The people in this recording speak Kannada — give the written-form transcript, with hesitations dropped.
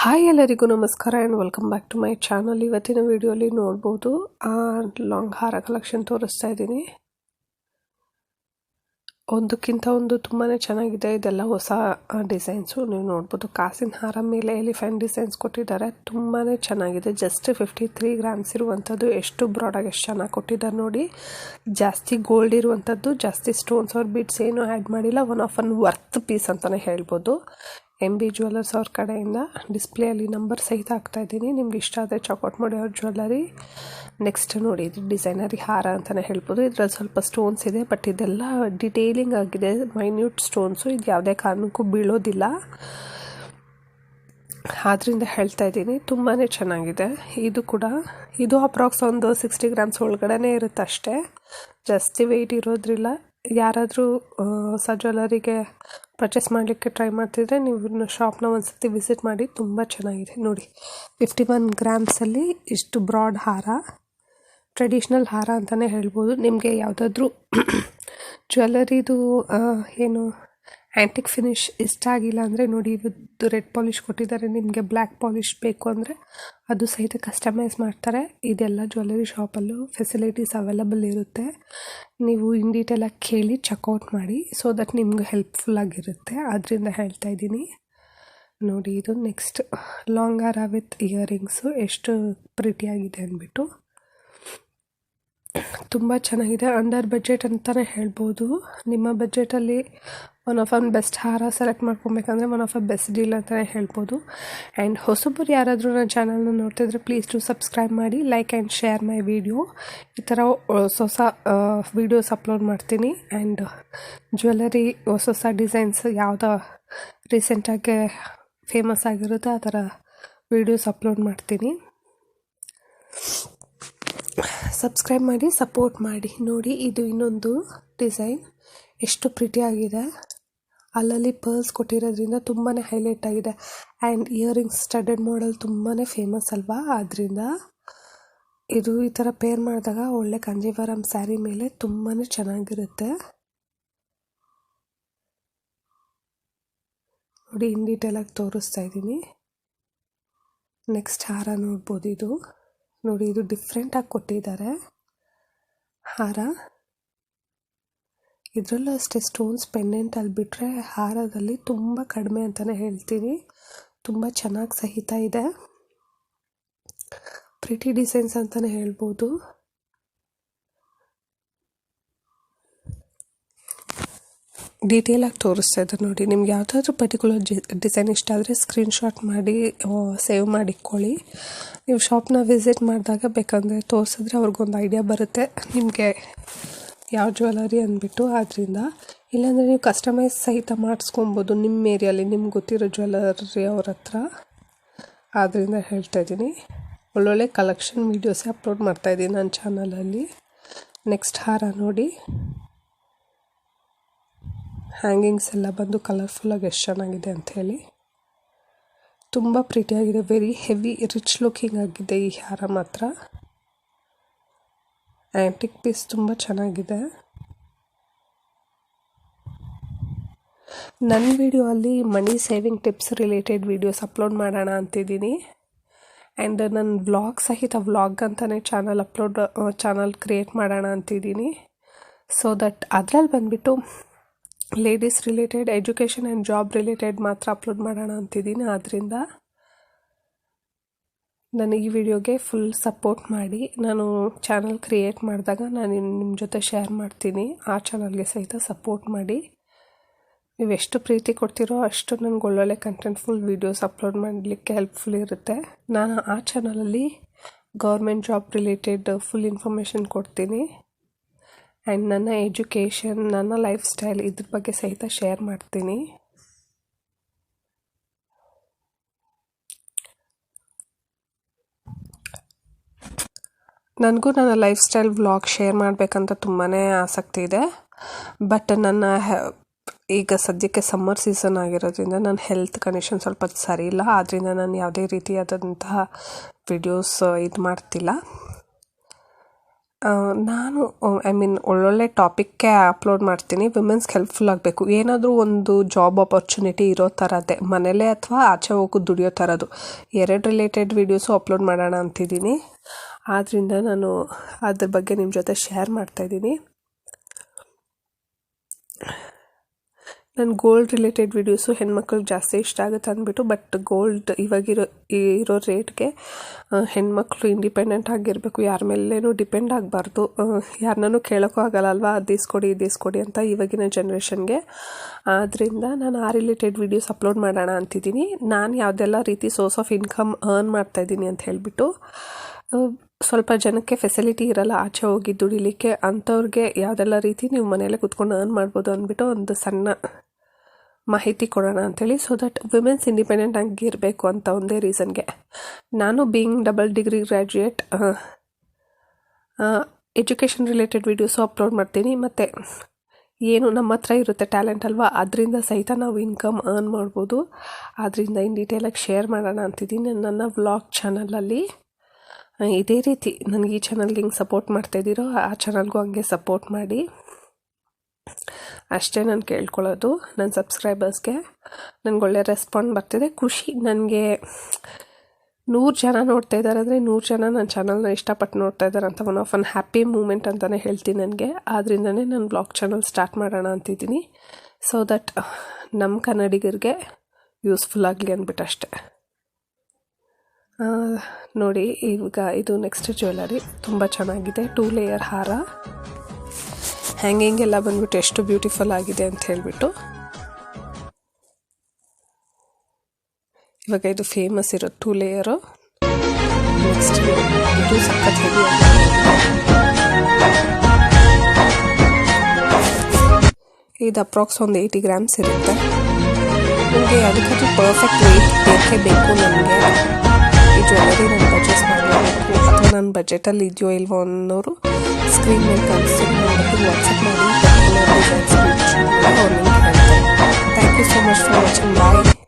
ಹಾಯ್ ಎಲ್ಲರಿಗೂ ನಮಸ್ಕಾರ and welcome back to my channel. ಇವತ್ತಿನ ವಿಡಿಯೋಲಿ ನೋಡ್ಬೋದು ಲಾಂಗ್ ಹಾರ ಕಲೆಕ್ಷನ್ ತೋರಿಸ್ತಾ ಇದ್ದೀನಿ. ಒಂದಕ್ಕಿಂತ ಒಂದು ತುಂಬಾ ಚೆನ್ನಾಗಿದೆ. ಇದೆಲ್ಲ ಹೊಸ ಡಿಸೈನ್ಸು. ನೀವು ನೋಡ್ಬೋದು ಕಾಸಿನ ಹಾರ ಮೇಲೆ ಎಲಿಫೆಂಟ್ ಡಿಸೈನ್ಸ್ ಕೊಟ್ಟಿದ್ದಾರೆ. ತುಂಬಾ ಚೆನ್ನಾಗಿದೆ. ಜಸ್ಟ್ 53 ಗ್ರಾಮ್ಸ್ ಇರುವಂಥದ್ದು. ಎಷ್ಟು ಬ್ರಾಡಾಗಿ ಎಷ್ಟು ಚೆನ್ನಾಗಿ ಕೊಟ್ಟಿದ್ದಾರೆ ನೋಡಿ. ಜಾಸ್ತಿ ಗೋಲ್ಡ್ ಇರುವಂಥದ್ದು, ಜಾಸ್ತಿ ಸ್ಟೋನ್ಸ್ ಅವ್ರ ಬಿಡ್ಸ್ ಏನೂ ಆ್ಯಡ್ ಮಾಡಿಲ್ಲ. One of an worth piece ಅಂತಲೇ ಹೇಳ್ಬೋದು. MB ಜ್ಯುವೆಲ್ಲರ್ಸ್ ಅವ್ರ ಕಡೆಯಿಂದ ಡಿಸ್ಪ್ಲೇಯಲ್ಲಿ ನಂಬರ್ ಸಹಿತ ಹಾಕ್ತಾ ಇದ್ದೀನಿ. ನಿಮ್ಗೆ ಇಷ್ಟ ಆದರೆ ಚೆಕ್ಔಟ್ ಮಾಡಿ ಅವ್ರ ಜ್ಯುವೆಲ್ಲರಿ. ನೆಕ್ಸ್ಟ್ ನೋಡಿ, ಇದು ಡಿಸೈನರಿ ಹಾರ ಅಂತಲೇ ಹೇಳ್ಬೋದು. ಇದರಲ್ಲಿ ಸ್ವಲ್ಪ ಸ್ಟೋನ್ಸ್ ಇದೆ, ಬಟ್ ಇದೆಲ್ಲ ಡಿಟೇಲಿಂಗ್ ಆಗಿದೆ, ಮೈನ್ಯೂಟ್ ಸ್ಟೋನ್ಸು. ಇದು ಯಾವುದೇ ಕಾರಣಕ್ಕೂ ಬೀಳೋದಿಲ್ಲ, ಆದ್ದರಿಂದ ಹೇಳ್ತಾ ಇದ್ದೀನಿ. ತುಂಬಾ ಚೆನ್ನಾಗಿದೆ. ಇದು ಅಪ್ರಾಕ್ಸ್ ಒಂದು 60 ಗ್ರಾಮ್ಸ್ ಒಳಗಡೆ ಇರುತ್ತೆ ಅಷ್ಟೇ. ಜಾಸ್ತಿ ವೆಯ್ಟ್ ಇರೋದ್ರಿಲ್ಲ. ಯಾರಾದರೂ ಹೊಸ ಜ್ಯುವೆಲ್ಲರಿಗೆ ಪರ್ಚೇಸ್ ಮಾಡಲಿಕ್ಕೆ ಟ್ರೈ ಮಾಡ್ತಿದ್ರೆ ನೀವು ಶಾಪ್ನ ಒಂದ್ಸತಿ ವಿಸಿಟ್ ಮಾಡಿ. ತುಂಬ ಚೆನ್ನಾಗಿದೆ ನೋಡಿ. 51 ಗ್ರಾಮ್ಸಲ್ಲಿ ಇಷ್ಟು ಬ್ರಾಡ್ ಹಾರ, ಟ್ರೆಡಿಷ್ನಲ್ ಹಾರ ಅಂತಲೇ ಹೇಳ್ಬೋದು. ನಿಮಗೆ ಯಾವುದಾದ್ರೂ ಜ್ಯುವೆಲ್ಲರಿದು ಏನು ಆ್ಯಂಟಿಕ್ ಫಿನಿಶ್ ಇಷ್ಟ ಆಗಿಲ್ಲ ಅಂದರೆ ನೋಡಿ, ಇವತ್ತು ರೆಡ್ ಪಾಲಿಷ್ ಕೊಟ್ಟಿದ್ದಾರೆ. ನಿಮಗೆ ಬ್ಲ್ಯಾಕ್ ಪಾಲಿಷ್ ಬೇಕು ಅಂದರೆ ಅದು ಸಹಿತ ಕಸ್ಟಮೈಸ್ ಮಾಡ್ತಾರೆ. ಇದೆಲ್ಲ ಜ್ಯುವೆಲ್ಲರಿ ಶಾಪಲ್ಲೂ ಫೆಸಿಲಿಟೀಸ್ ಅವೈಲಬಲ್ ಇರುತ್ತೆ. ನೀವು ಇನ್ ಡೀಟೇಲಾಗಿ ಕೇಳಿ ಚೆಕ್ಔಟ್ ಮಾಡಿ, ಸೊ ದಟ್ ನಿಮ್ಗೆ ಹೆಲ್ಪ್ಫುಲ್ ಆಗಿರುತ್ತೆ. ಅದರಿಂದ ಹೇಳ್ತಾ ಇದ್ದೀನಿ ನೋಡಿ. ಇದು ನೆಕ್ಸ್ಟ್ ಲಾಂಗ್ ಹಾರ ವಿತ್ ಇಯರಿಂಗ್ಸು. ಎಷ್ಟು ಪ್ರಿಟಿಯಾಗಿದೆ ಅಂದ್ಬಿಟ್ಟು. ತುಂಬ ಚೆನ್ನಾಗಿದೆ. ಅಂಡರ್ ಬಜೆಟ್ ಅಂತಲೇ ಹೇಳ್ಬೋದು. ನಿಮ್ಮ ಬಜೆಟಲ್ಲಿ ಒನ್ ಆಫ್ ಅನ್ ಬೆಸ್ಟ್ ಹಾರ ಸೆಲೆಕ್ಟ್ ಮಾಡ್ಕೊಬೇಕಂದ್ರೆ one of a best deal ಅಂತಲೇ ಹೇಳ್ಬೋದು. ಆ್ಯಂಡ್ ಹೊಸಬರು ಯಾರಾದರೂ ನನ್ನ ಚಾನಲ್ನ ನೋಡ್ತಿದ್ರೆ ಪ್ಲೀಸ್ ಟು ಸಬ್ಸ್ಕ್ರೈಬ್ ಮಾಡಿ, like and share my video. ಈ ಥರ ಹೊಸ ವೀಡಿಯೋಸ್ ಅಪ್ಲೋಡ್ ಮಾಡ್ತೀನಿ. ಆ್ಯಂಡ್ ಜ್ಯುವೆಲ್ಲರಿ ಹೊಸ ಡಿಸೈನ್ಸ್ ಯಾವುದು ರೀಸೆಂಟಾಗಿ ಫೇಮಸ್ ಆಗಿರುತ್ತೆ ಆ ಥರ ವೀಡಿಯೋಸ್ ಅಪ್ಲೋಡ್ ಮಾಡ್ತೀನಿ. ಸಬ್ಸ್ಕ್ರೈಬ್ ಮಾಡಿ, ಸಪೋರ್ಟ್ ಮಾಡಿ. ನೋಡಿ, ಇದು ಇನ್ನೊಂದು ಡಿಸೈನ್. ಎಷ್ಟು ಪ್ರಿಟಿಯಾಗಿದೆ. ಅಲ್ಲಲ್ಲಿ ಪರ್ಲ್ಸ್ ಕೊಟ್ಟಿರೋದ್ರಿಂದ ತುಂಬಾ ಹೈಲೈಟ್ ಆಗಿದೆ. ಆ್ಯಂಡ್ ಇಯರಿಂಗ್ಸ್ ಸ್ಟಡೆಡ್ ಮಾಡೆಲ್ ತುಂಬಾ ಫೇಮಸ್ ಅಲ್ವಾ, ಆದ್ದರಿಂದ ಇದು ಈ ಥರ ಪೇರ್ ಮಾಡಿದಾಗ ಒಳ್ಳೆ ಕಾಂಜೀವರಂ ಸ್ಯಾರಿ ಮೇಲೆ ತುಂಬಾ ಚೆನ್ನಾಗಿರುತ್ತೆ. ನೋಡಿ, ಇನ್ ಡೀಟೇಲಾಗಿ ತೋರಿಸ್ತಾ ಇದ್ದೀನಿ. ನೆಕ್ಸ್ಟ್ ಹಾರ ನೋಡ್ಬೋದು. ಇದು ನೋಡಿ, ಇದು ಡಿಫ್ರೆಂಟಾಗಿ ಕೊಟ್ಟಿದ್ದಾರೆ ಹಾರ. ಇದರಲ್ಲೂ ಅಷ್ಟೇ ಸ್ಟೋನ್ಸ್ ಪೆಂಡೆಂಟ್ ಅಲ್ಲಿ ಬಿಟ್ಟರೆ ಹಾರದಲ್ಲಿ ತುಂಬ ಕಡಿಮೆ ಅಂತಲೇ ಹೇಳ್ತೀನಿ. ತುಂಬ ಚೆನ್ನಾಗಿ ಸಹಿತ ಇದೆ. ಪ್ರಿಟಿ ಡಿಸೈನ್ಸ್ ಅಂತಲೇ ಹೇಳ್ಬೋದು. ಡೀಟೇಲಾಗಿ ತೋರಿಸ್ತಾ ಇದ್ದಾರೆ ನೋಡಿ. ನಿಮ್ಗೆ ಯಾವುದಾದ್ರೂ ಪರ್ಟಿಕ್ಯುಲರ್ ಡಿಸೈನ್ ಇಷ್ಟ ಆದರೆ ಸ್ಕ್ರೀನ್ಶಾಟ್ ಮಾಡಿ ಸೇವ್ ಮಾಡಿಕೊಳ್ಳಿ. ನೀವು ಶಾಪ್ನ ವಿಸಿಟ್ ಮಾಡಿದಾಗ ಬೇಕಂದರೆ ತೋರಿಸಿದ್ರೆ ಅವ್ರಿಗೊಂದು ಐಡಿಯಾ ಬರುತ್ತೆ ನಿಮಗೆ ಯಾವ ಜ್ಯುವೆಲ್ಲರಿ ಅಂದ್ಬಿಟ್ಟು. ಆದ್ದರಿಂದ ಇಲ್ಲಾಂದರೆ ನೀವು ಕಸ್ಟಮೈಸ್ ಸಹಿತ ಮಾಡಿಸ್ಕೊಬೋದು ನಿಮ್ಮ ಏರಿಯಲ್ಲಿ ನಿಮ್ಗೆ ಗೊತ್ತಿರೋ ಜ್ಯುವೆಲ್ಲರಿ ಅವ್ರ ಹತ್ರ. ಆದ್ದರಿಂದ ಹೇಳ್ತಾ ಇದ್ದೀನಿ, ಒಳ್ಳೊಳ್ಳೆ ಕಲೆಕ್ಷನ್ ವೀಡಿಯೋಸೇ ಅಪ್ಲೋಡ್ ಮಾಡ್ತಾಯಿದ್ದೀನಿ ನನ್ನ ಚಾನಲಲ್ಲಿ. ನೆಕ್ಸ್ಟ್ ಹಾರ ನೋಡಿ. ಹ್ಯಾಂಗಿಂಗ್ಸ್ ಎಲ್ಲ ಬಂದು ಕಲರ್ಫುಲ್ಲಾಗಿ ಎಷ್ಟು ಚೆನ್ನಾಗಿದೆ ಅಂಥೇಳಿ. ತುಂಬ ಪ್ರಿಟಿಯಾಗಿದೆ. ವೆರಿ ಹೆವಿ ರಿಚ್ ಲುಕಿಂಗ್ ಆಗಿದೆ ಈ ಹಾರ ಮಾತ್ರ. ಆ್ಯಂಟಿಕ್ ಪೀಸ್ ತುಂಬ ಚೆನ್ನಾಗಿದೆ. ನನ್ನ ವಿಡಿಯೋ ಅಲ್ಲಿ ಮನಿ saving tips related videos upload ಮಾಡೋಣ ಅಂತಿದ್ದೀನಿ. ಆ್ಯಂಡ್ ನನ್ನ ವ್ಲಾಗ್ ಸಹಿತ ವ್ಲಾಗ್ ಅಂತಲೇ ಚಾನಲ್ ಕ್ರಿಯೇಟ್ ಮಾಡೋಣ ಅಂತಿದ್ದೀನಿ. ಸೊ ದಟ್ ಅದರಲ್ಲಿ ಬಂದುಬಿಟ್ಟು ladies related, education and job related ಮಾತ್ರ ಅಪ್ಲೋಡ್ ಮಾಡೋಣ ಅಂತಿದ್ದೀನಿ. ಆದ್ದರಿಂದ ನನಗೆ ಈ ವಿಡಿಯೋಗೆ ಫುಲ್ ಸಪೋರ್ಟ್ ಮಾಡಿ. ನಾನು ಚಾನಲ್ ಕ್ರಿಯೇಟ್ ಮಾಡಿದಾಗ ನಾನು ನಿಮ್ಮ ಜೊತೆ ಶೇರ್ ಮಾಡ್ತೀನಿ. ಆ ಚಾನಲ್ಗೆ ಸಹಿತ ಸಪೋರ್ಟ್ ಮಾಡಿ. ನೀವು ಎಷ್ಟು ಪ್ರೀತಿ ಕೊಡ್ತೀರೋ ಅಷ್ಟು ನನಗೆ ಒಳ್ಳೊಳ್ಳೆ ಕಂಟೆಂಟ್ಫುಲ್ ವೀಡಿಯೋಸ್ ಅಪ್ಲೋಡ್ ಮಾಡಲಿಕ್ಕೆ ಹೆಲ್ಪ್ಫುಲ್ ಇರುತ್ತೆ. ನಾನು ಆ ಚಾನಲಲ್ಲಿ government job related full information ಕೊಡ್ತೀನಿ. ಆ್ಯಂಡ್ ನನ್ನ ಎಜುಕೇಷನ್, ನನ್ನ ಲೈಫ್ ಸ್ಟೈಲ್ ಇದ್ರ ಬಗ್ಗೆ ಸಹಿತ ಶೇರ್ ಮಾಡ್ತೀನಿ. ನನಗೂ ನನ್ನ ಲೈಫ್ ಸ್ಟೈಲ್ ವ್ಲಾಗ್ ಶೇರ್ ಮಾಡಬೇಕಂತ ತುಂಬಾ ಆಸಕ್ತಿ ಇದೆ. ಬಟ್ ಈಗ ಸದ್ಯಕ್ಕೆ ಸಮ್ಮರ್ ಸೀಸನ್ ಆಗಿರೋದ್ರಿಂದ ನನ್ನ ಹೆಲ್ತ್ ಕಂಡೀಷನ್ ಸ್ವಲ್ಪ ಸರಿ ಇಲ್ಲ. ಆದ್ದರಿಂದ ನಾನು ಯಾವುದೇ ರೀತಿಯಾದಂತಹ ವಿಡಿಯೋಸ್ ಇದು ಮಾಡ್ತಿಲ್ಲ. ನಾನು ಒಳ್ಳೊಳ್ಳೆ ಟಾಪಿಕ್ಗೆ ಅಪ್ಲೋಡ್ ಮಾಡ್ತೀನಿ. ವಿಮೆನ್ಸ್ಗೆ ಹೆಲ್ಪ್ಫುಲ್ ಆಗಬೇಕು, ಏನಾದರೂ ಒಂದು ಜಾಬ್ ಆಪರ್ಚುನಿಟಿ ಇರೋ ಥರದ್ದೇ, ಮನೇಲೇ ಅಥವಾ ಆಚೆ ಹೋಗಿ ದುಡಿಯೋ ಥರದ್ದು 2 ರಿಲೇಟೆಡ್ ವೀಡಿಯೋಸು ಅಪ್ಲೋಡ್ ಮಾಡೋಣ ಅಂತಿದ್ದೀನಿ. ಆದ್ದರಿಂದ ನಾನು ಅದ್ರ ಬಗ್ಗೆ ನಿಮ್ಮ ಜೊತೆ ಶೇರ್ ಮಾಡ್ತಾಯಿದ್ದೀನಿ. ನನ್ನ ಗೋಲ್ಡ್ ರಿಲೇಟೆಡ್ ವೀಡಿಯೋಸು ಹೆಣ್ಮಕ್ಳಿಗೆ ಜಾಸ್ತಿ ಇಷ್ಟ ಆಗುತ್ತೆ ಅಂದ್ಬಿಟ್ಟು, ಬಟ್ ಗೋಲ್ಡ್ ಇರೋ ರೇಟ್ಗೆ ಹೆಣ್ಮಕ್ಳು ಇಂಡಿಪೆಂಡೆಂಟ್ ಆಗಿರಬೇಕು, ಯಾರ ಮೇಲೇನೂ ಡಿಪೆಂಡ್ ಆಗಬಾರ್ದು, ಯಾರನ್ನೂ ಕೇಳೋಕ್ಕೂ ಆಗಲ್ಲ ಅಲ್ವಾ, ಅದು ಇಸ್ಕೊಡಿ ಅಂತ ಇವಾಗಿನ ಜನ್ರೇಷನ್ಗೆ. ಆದ್ದರಿಂದ ನಾನು ಆ ರಿಲೇಟೆಡ್ ವೀಡಿಯೋಸ್ ಅಪ್ಲೋಡ್ ಮಾಡೋಣ ಅಂತಿದ್ದೀನಿ. ನಾನು ಯಾವುದೆಲ್ಲ ರೀತಿ ಸೋರ್ಸ್ ಆಫ್ ಇನ್ಕಮ್ ಅರ್ನ್ ಮಾಡ್ತಾಯಿದ್ದೀನಿ ಅಂತ ಹೇಳಿಬಿಟ್ಟು, ಸ್ವಲ್ಪ ಜನಕ್ಕೆ ಫೆಸಿಲಿಟಿ ಇರಲ್ಲ ಆಚೆ ಹೋಗಿ ದುಡಿಲಿಕ್ಕೆ, ಅಂಥವ್ರಿಗೆ ಯಾವುದೆಲ್ಲ ರೀತಿ ನೀವು ಮನೆಯಲ್ಲೇ ಕೂತ್ಕೊಂಡು ಅರ್ನ್ ಮಾಡ್ಬೋದು ಅಂದ್ಬಿಟ್ಟು ಒಂದು ಸಣ್ಣ ಮಾಹಿತಿ ಕೊಡೋಣ ಅಂಥೇಳಿ. ಸೊ ದಟ್ ವಿಮೆನ್ಸ್ ಇಂಡಿಪೆಂಡೆಂಟ್ ಆಗಿರಬೇಕು ಅಂತ ಒಂದೇ ರೀಸನ್ಗೆ. ನಾನು being double degree graduate education related videos upload ಮಾಡ್ತೀನಿ. ಮತ್ತು ಏನು ನಮ್ಮ ಹತ್ರ ಇರುತ್ತೆ ಟ್ಯಾಲೆಂಟ್ ಅಲ್ವಾ, ಅದರಿಂದ ಸಹಿತ ನಾವು ಇನ್ಕಮ್ ಅರ್ನ್ ಮಾಡ್ಬೋದು. ಆದ್ದರಿಂದ ಇನ್ ಡೀಟೇಲಾಗಿ ಶೇರ್ ಮಾಡೋಣ ಅಂತಿದ್ದೀನಿ ನನ್ನ ವ್ಲಾಗ್ ಚಾನಲಲ್ಲಿ. ಇದೇ ರೀತಿ ನನಗೆ ಈ ಚಾನಲ್ಗೆ ಹಿಂಗೆ ಸಪೋರ್ಟ್ ಮಾಡ್ತಾಯಿದ್ದೀರೋ ಆ ಚಾನಲ್ಗೂ ಹಂಗೆ ಸಪೋರ್ಟ್ ಮಾಡಿ, ಅಷ್ಟೇ ನಾನು ಕೇಳ್ಕೊಳ್ಳೋದು. ನನ್ನ ಸಬ್ಸ್ಕ್ರೈಬರ್ಸ್ಗೆ ನನಗೆ ಒಳ್ಳೆ ರೆಸ್ಪಾಂಡ್ ಬರ್ತಿದೆ, ಖುಷಿ ನನಗೆ. 100 ಜನ ನೋಡ್ತಾ ಇದ್ದಾರೆ ಅಂದರೆ 100 ಜನ ನನ್ನ ಚಾನಲ್ನ ಇಷ್ಟಪಟ್ಟು ನೋಡ್ತಾ ಇದ್ದಾರೆ ಅಂತ one of an happy moment ಅಂತಲೇ ಹೇಳ್ತೀನಿ ನನಗೆ. ಆದ್ದರಿಂದನೇ ನಾನು ಬ್ಲಾಗ್ ಚಾನಲ್ ಸ್ಟಾರ್ಟ್ ಮಾಡೋಣ ಅಂತಿದ್ದೀನಿ. ಸೊ ದಟ್ ನಮ್ಮ ಕನ್ನಡಿಗರಿಗೆ ಯೂಸ್ಫುಲ್ ಆಗಲಿ ಅಂದ್ಬಿಟ್ಟು ಅಷ್ಟೆ. ನೋಡಿ, ಈಗ ಇದು ನೆಕ್ಸ್ಟ್ ಜ್ಯುವೆಲರಿ ತುಂಬ ಚೆನ್ನಾಗಿದೆ. 2 ಲೇಯರ್ ಹಾರ, ಹ್ಯಾಂಗಿಂಗ್ ಎಲ್ಲ ಬಂದ್ಬಿಟ್ಟು ಎಷ್ಟು ಬ್ಯೂಟಿಫುಲ್ ಆಗಿದೆ ಅಂತ ಹೇಳಿಬಿಟ್ಟು. ಇವಾಗ ಇದು ಫೇಮಸ್ ಇರೋ 2 ಲೇಯರು. ನೆಕ್ಸ್ಟ್ ಇದು ಸಖತ್ ಹೆವಿ. ಇದು ಅಪ್ರಾಕ್ಸ್ ಒಂದು 80 ಗ್ರಾಮ್ಸ್ ಇರುತ್ತೆ. ನನಗೆ ಅದಕ್ಕೂ ಪರ್ಫೆಕ್ಟ್ ವೆಯ್ಟ್ ಬೇಕೇ ಬೇಕು. ನನಗೆ ಈ ಜ್ಯುವೆಲರಿ ನಾನು ಪರ್ಚೇಸ್ ಮಾಡಬೇಕು ಅಥವಾ ನನ್ನ ಬಜೆಟಲ್ಲಿ ಇದೆಯೋ ಇಲ್ವೋ ಅನ್ನೋರು ಸ್ಕ್ರೀನ್ ಮೇಲೆ ಕಾಣಿಸ್ತೀನಿ, ವಾಟ್ಸಪ್ ಮಾಡಿ. Thank you so much for watching. Bye.